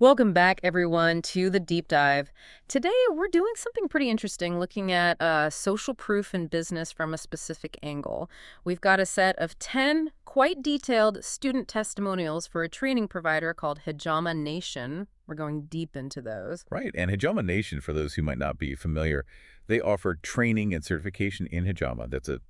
Welcome back, everyone, to the deep dive. Today, we're doing something pretty interesting, looking at social proof in business from a specific angle. We've got a set of 10 quite detailed student testimonials for a training provider called Hijama Nation. We're going deep into those. Right, and Hijama Nation, for those who might not be familiar, they offer training and certification in Hijama. That's a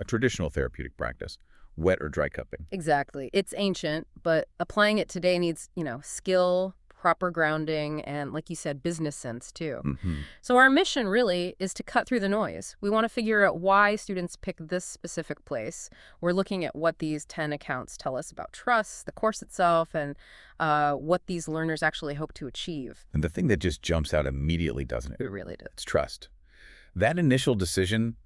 traditional therapeutic practice, wet or dry cupping. Exactly. It's ancient, but applying it today needs, skill, proper grounding, and, like you said, business sense, too. hmm So our mission really is to cut through the noise. We want to figure out why students pick this specific place. We're looking at what these 10 accounts tell us about trust, the course itself, and what these learners actually hope to achieve. And the thing that just jumps out immediately, doesn't it? It really does. It's trust. That initial decision,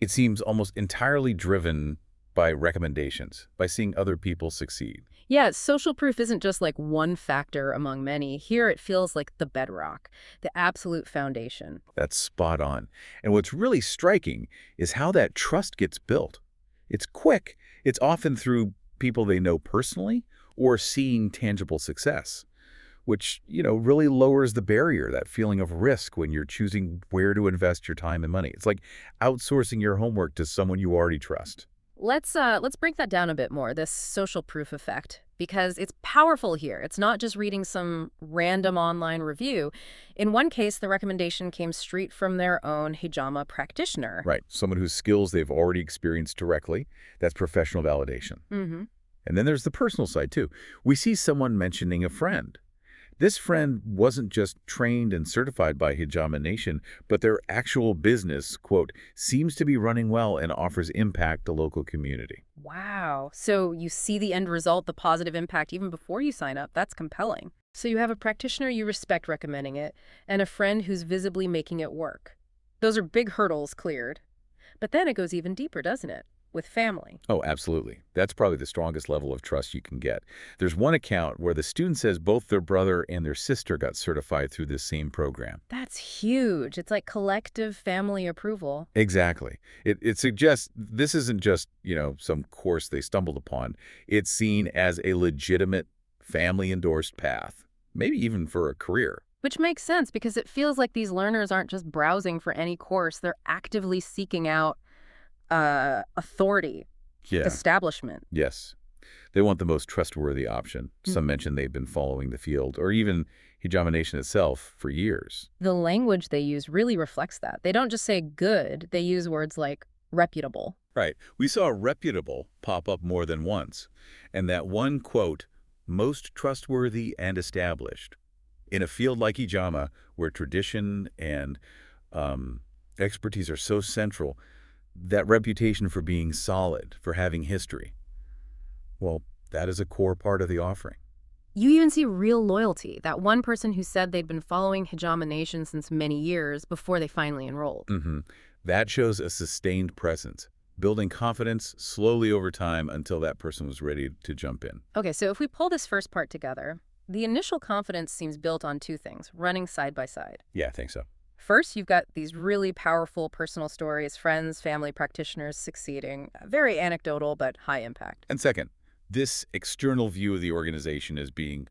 it seems almost entirely driven by recommendations, by seeing other people succeed. Yeah, social proof isn't just like one factor among many. Here it feels like the bedrock, the absolute foundation. That's spot on. And what's really striking is how that trust gets built. It's quick. It's often through people they know personally or seeing tangible success, which, really lowers the barrier, that feeling of risk when you're choosing where to invest your time and money. It's like outsourcing your homework to someone you already trust. Let's break that down a bit more, this social proof effect, because it's powerful here. It's not just reading some random online review. In one case, the recommendation came straight from their own hijama practitioner. Right. Someone whose skills they've already experienced directly. That's professional validation. Mm-hmm. And then there's the personal side, too. We see someone mentioning a friend. This friend wasn't just trained and certified by Hijama Nation, but their actual business, quote, seems to be running well and offers impact to local community. Wow. So you see the end result, the positive impact, even before you sign up. That's compelling. So you have a practitioner you respect recommending it, and a friend who's visibly making it work. Those are big hurdles cleared. But then it goes even deeper, doesn't it? With family. Oh, absolutely. That's probably the strongest level of trust you can get. There's one account where the student says both their brother and their sister got certified through this same program. That's huge. It's like collective family approval. Exactly. It suggests this isn't just, some course they stumbled upon. It's seen as a legitimate family-endorsed path, maybe even for a career. Which makes sense because it feels like these learners aren't just browsing for any course. They're actively seeking out authority, Yeah. establishment. Yes. They want the most trustworthy option. Some mention they've been following the field, or even Hijama Nation itself, for years. The language they use really reflects that. They don't just say good, they use words like reputable. Right. We saw reputable pop up more than once. And that one quote, most trustworthy and established. In a field like Hijama, where tradition and expertise are so central, that reputation for being solid, for having history, well, that is a core part of the offering. You even see real loyalty. That one person who said they'd been following Hijama Nation since many years before they finally enrolled. That shows a sustained presence, building confidence slowly over time until that person was ready to jump in. Okay, so if we pull this first part together, the initial confidence seems built on two things, running side by side. Yeah, I think so. First, you've got these really powerful personal stories, friends, family practitioners succeeding. Very anecdotal, but high impact. And second, this external view of the organization as being,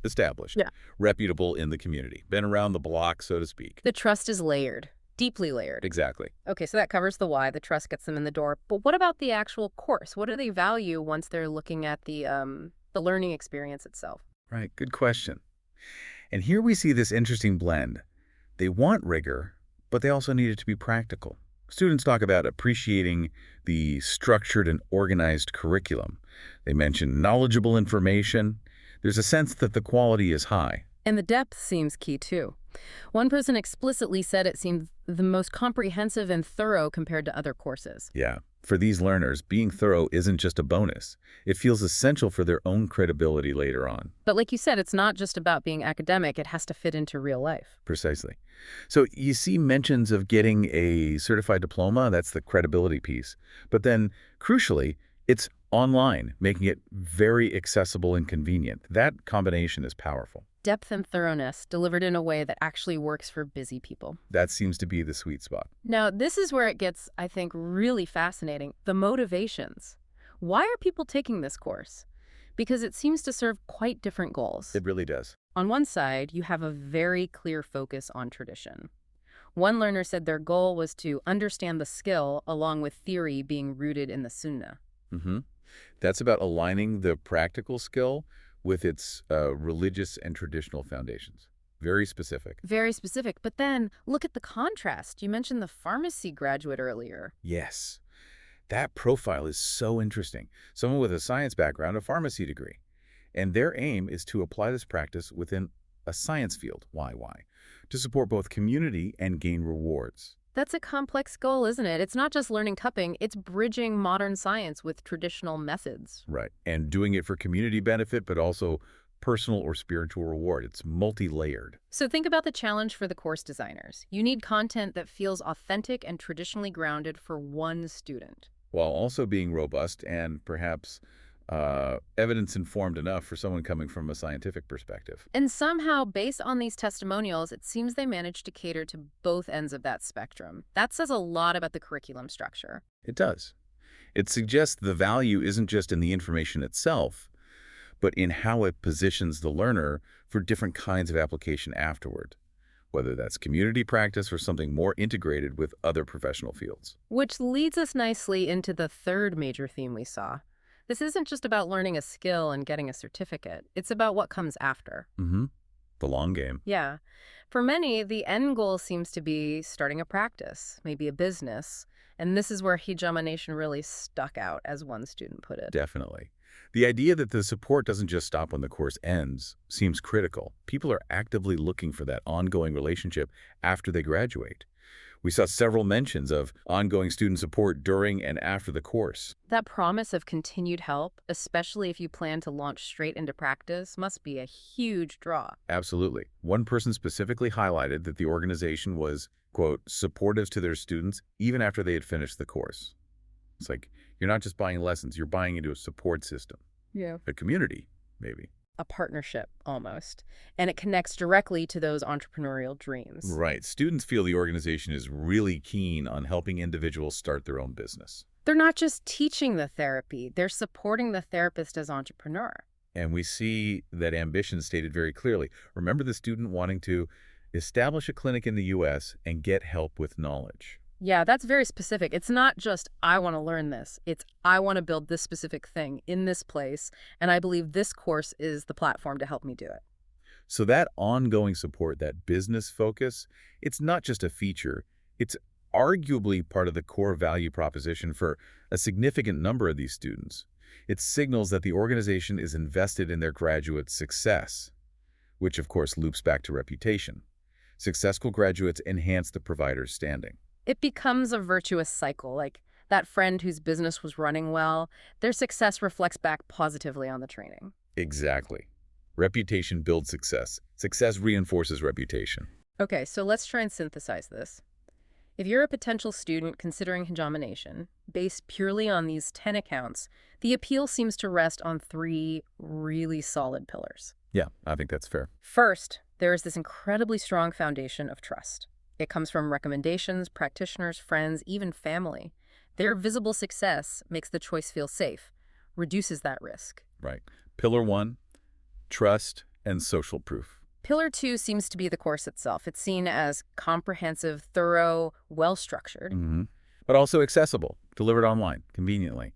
established, Yeah. reputable in the community, been around the block, so to speak. The trust is layered, deeply layered. Exactly. Okay, so that covers the why. The trust gets them in the door. But what about the actual course? What do they value once they're looking at the learning experience itself? Right, good question. And here we see this interesting blend. They want rigor, but they also need it to be practical. Students talk about appreciating the structured and organized curriculum. They mention knowledgeable information. There's a sense that the quality is high. And the depth seems key, too. One person explicitly said it seemed the most comprehensive and thorough compared to other courses. Yeah, for these learners, being thorough isn't just a bonus. It feels essential for their own credibility later on. But like you said, it's not just about being academic. It has to fit into real life. Precisely. So you see mentions of getting a certified diploma. That's the credibility piece. But then, crucially, it's online, making it very accessible and convenient. That combination is powerful. Depth and thoroughness delivered in a way that actually works for busy people. That seems to be the sweet spot. Now, this is where it gets, I think, really fascinating. The motivations. Why are people taking this course? Because it seems to serve quite different goals. It really does. On one side, you have a very clear focus on tradition. One learner said their goal was to understand the skill along with theory being rooted in the Sunnah. hmm That's about aligning the practical skill with its religious and traditional foundations. Very specific. Very specific. But then look at the contrast. You mentioned the pharmacy graduate earlier. Yes. That profile is so interesting. Someone with a science background, a pharmacy degree. And their aim is to apply this practice within a science field, why, to support both community and gain rewards. That's a complex goal, isn't it? It's not just learning cupping, it's bridging modern science with traditional methods. Right. And doing it for community benefit, but also personal or spiritual reward. It's multi-layered. So think about the challenge for the course designers. You need content that feels authentic and traditionally grounded for one student. While also being robust and perhaps evidence-informed enough for someone coming from a scientific perspective. And somehow, based on these testimonials, it seems they managed to cater to both ends of that spectrum. That says a lot about the curriculum structure. It does. It suggests the value isn't just in the information itself, but in how it positions the learner for different kinds of application afterward, whether that's community practice or something more integrated with other professional fields. Which leads us nicely into the third major theme we saw. This isn't just about learning a skill and getting a certificate. It's about what comes after. Mm-hmm. The long game. Yeah. For many, the end goal seems to be starting a practice, maybe a business. And this is where Hijama Nation really stuck out, as one student put it. Definitely. The idea that the support doesn't just stop when the course ends seems critical. People are actively looking for that ongoing relationship after they graduate. We saw several mentions of ongoing student support during and after the course. That promise of continued help, especially if you plan to launch straight into practice, must be a huge draw. Absolutely. One person specifically highlighted that the organization was, quote, supportive to their students even after they had finished the course. It's like, you're not just buying lessons, you're buying into a support system. Yeah. A community, maybe. A partnership, almost. And it connects directly to those entrepreneurial dreams. Right. Students feel the organization is really keen on helping individuals start their own business. They're not just teaching the therapy, they're supporting the therapist as entrepreneur. And we see that ambition stated very clearly. Remember the student wanting to establish a clinic in the U.S. and get help with knowledge. Yeah, that's very specific. It's not just, I want to learn this. It's, I want to build this specific thing in this place, and I believe this course is the platform to help me do it. So that ongoing support, that business focus, it's not just a feature. It's arguably part of the core value proposition for a significant number of these students. It signals that the organization is invested in their graduates' success, which of course loops back to reputation. Successful graduates enhance the provider's standing. It becomes a virtuous cycle, like that friend whose business was running well, their success reflects back positively on the training. Exactly. Reputation builds success. Success reinforces reputation. Okay, so let's try and synthesize this. If you're a potential student considering Hijama Nation, based purely on these 10 accounts, the appeal seems to rest on 3 really solid pillars. Yeah, I think that's fair. First, there is this incredibly strong foundation of trust. It comes from recommendations, practitioners, friends, even family. Their visible success makes the choice feel safe, reduces that risk. Right. Pillar 1, trust and social proof. Pillar 2 seems to be the course itself. It's seen as comprehensive, thorough, well-structured. But also accessible, delivered online, conveniently.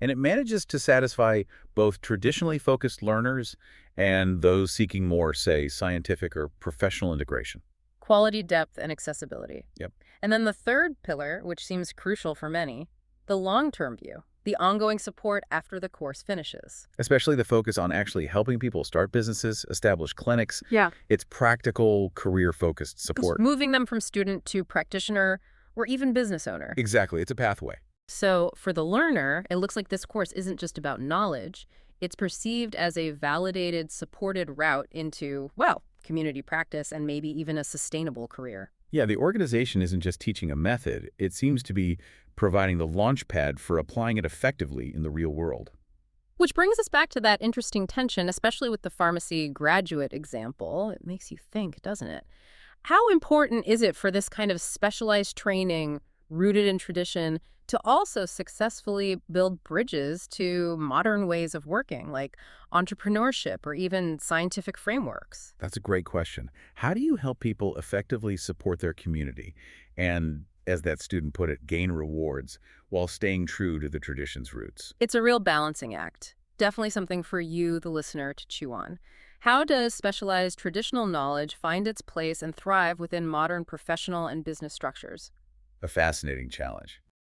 And it manages to satisfy both traditionally focused learners and those seeking more, say, scientific or professional integration. Quality, depth, and accessibility. Yep. And then the third pillar, which seems crucial for many, the long-term view, the ongoing support after the course finishes. Especially the focus on actually helping people start businesses, establish clinics. Yeah. It's practical, career-focused support. Moving them from student to practitioner or even business owner. Exactly. It's a pathway. So for the learner, it looks like this course isn't just about knowledge. It's perceived as a validated, supported route into, well, community practice and maybe even a sustainable career. Yeah, the organization isn't just teaching a method. It seems to be providing the launch pad for applying it effectively in the real world. Which brings us back to that interesting tension, especially with the pharmacy graduate example. It makes you think, doesn't it? How important is it for this kind of specialized training rooted in tradition to also successfully build bridges to modern ways of working, like entrepreneurship or even scientific frameworks? That's a great question. How do you help people effectively support their community and, as that student put it, gain rewards while staying true to the tradition's roots? It's a real balancing act. Definitely something for you, the listener, to chew on. How does specialized traditional knowledge find its place and thrive within modern professional and business structures? A fascinating challenge.